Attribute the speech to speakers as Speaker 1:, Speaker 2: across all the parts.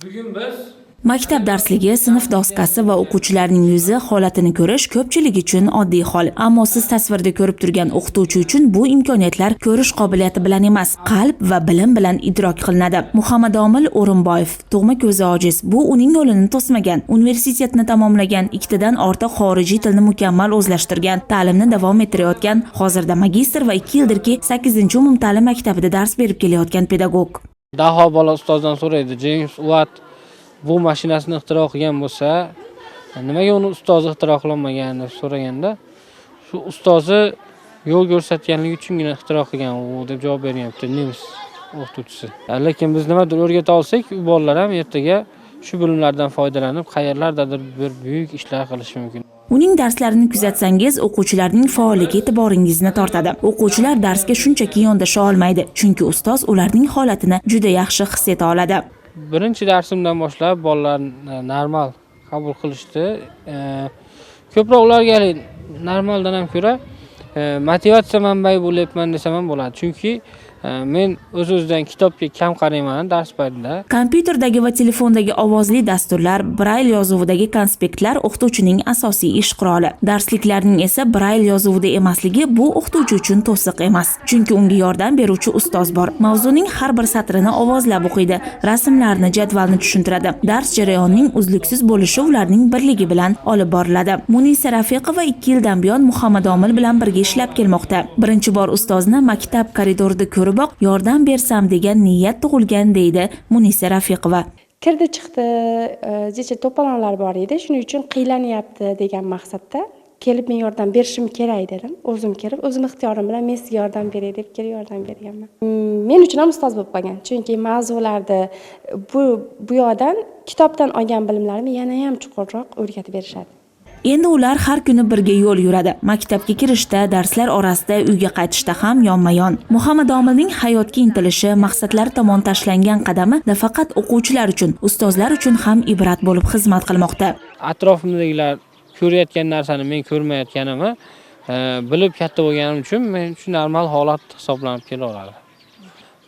Speaker 1: Bugun biz
Speaker 2: Maktab darsligi, sinf doskasi va o'quvchilarning yuzi holatini ko'rish ko'pchilik uchun oddiy hol. Ammo siz tasvirda ko'rib turgan o'qituvchi uchun bu imkoniyatlar ko'rish qobiliyati bilan emas, qalb va bilim bilan idrok qilinadi. Muhammadomil O'rinboyev, tug'ma ko'zi ojiz, bu uning yo'lini to'smagan. Universitetni tamomlagan, ikkitadan ortiq xorijiy tilni mukammal o'zlashtirgan, ta'limni davom ettirayotgan, hozirda magistr va 2 yildirki 8-umumta'lim maktabida dars berib kelayotgan pedagog.
Speaker 1: Daho bola ustozdan so'raydi, James Watt bu mashinasini ixtiro qilgan bo'lsa, nimaga uni ustozi ixtiro qilmagan deb so'raganda, shu ustozi yo'l ko'rsatganligi uchungina ixtiro qilgan u deb javob beryapti nemis o'qituvchisi. Lekin biz nimadir o'rgata olsak, u bolalar ham ertaga shu bilimlardan foydalanib, qayerlardadir bir buyuk ishlar qilishi mumkin.
Speaker 2: Uning darslarini kuzatsangiz, o'quvchilarning faolligi e'tiboringizni tortadi. O'quvchilar darsga shunchaki yondasha olmaydi, chunki ustoz ularning holatini juda yaxshi his eta oladi.
Speaker 1: Birinchi darsimdan boshlab bolalar normal qabul qilishdi. Ko'proq ularga normaldan ham ko'ra motivatsiya manbai bo'lyapman desam ham bo'ladi. Chunki men o'z-o'zidan kitobga kam qarayman dars paytida. Kompyuterdagi
Speaker 2: va telefondagi ovozli dasturlar, brail yozuvidagi konspektlar o'qituvchining asosiy ish quroli. Darsliklarning esa brail yozuvida emasligi bu o'qituvchi uchun to'siq emas. Chunki unga yordam beruvchi ustoz bor. Mavzuning har bir satrini ovozlab o'qiydi, rasmlarni, jadvalni tushuntiradi. Dars jarayonining uzluksiz bo'lishi ularning birligi bilan olib boriladi. Munisa Rafiqova 2 yildan buyon Muhammadomil bilan birga ishlab kelmoqda. Birinchi bor ustozni maktab koridorida ko'riboq yordam bersam degan niyat tug'ilgan deydi Munisa Rafiqova.
Speaker 3: Kirdi chiqdi, jecha to'polonlar bor edi, shuning uchun qiylanyapti degan maqsadda kelib men yordam berishim kerak dedim. O'zim kelib, o'zim ixtiyorim bilan men sizga yordam beray deb kelib yordam berganman. Men uchun ham ustoz bo'lib qolgan, chunki mavzularni bu yoqdan kitobdan olgan bilimlarimni yana ham chuqurroq o'rgatib berishadi.
Speaker 2: Endi ular har kuni birga yo'l yuradi. Maktabga kirishda, darslar orasida, uyga qaytishda ham yonma-yon. Muhammadomilning hayotga intilishi, maqsadlari tomon tashlangan qadami nafaqat o'quvchilar uchun, ustozlar uchun ham ibrat bo'lib xizmat qilmoqda.
Speaker 1: Atrofimdagilar ko'rayotgan narsani men ko'rmayotganimni bilib katta bo'lganim uchun men uchun normal holat hisoblanib kelaveradi.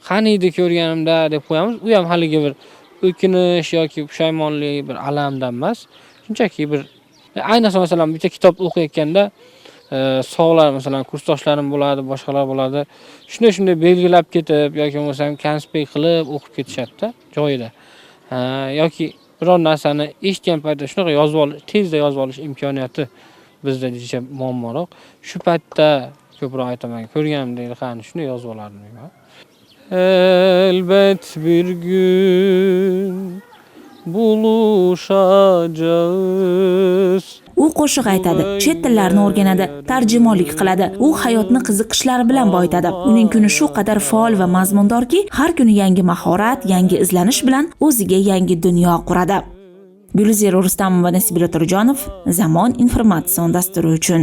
Speaker 1: Qaniydi ko'rganimda deb qo'yamiz, u ham haligi bir o'kinish yoki pushaymonlik, bir alamdan emas, shunchaki bir ayniqsa masalan bitta kitob o'qiyotganda sog'lar masalan kursdoshlarim bo'ladi, boshqalar bo'ladi. Shunday belgilab ketib yoki bo'lmasam konspekt qilib o'qib ketishadi joyida. Yoki biror narsani eshitgan paytda shunaqa tezda yozib olish imkoniyati bizda juda muammoroq. Shu paytda ko'proq aytaman, ko'rganimda qani shunday yozib olardim. Elbet bir gün buluşacağız.
Speaker 2: U qo'shiq aytadi, chet tillarni o'rganadi, tarjimonlik qiladi. U hayotni qiziqishlari bilan boyitadi. Uning kuni shu qadar faol va mazmundorki, har kuni yangi mahorat, yangi izlanish bilan o'ziga yangi dunyo quradi. Gulzira Rustamova va Nasibullo Turjonov, Zamon informatsion dasturi uchun.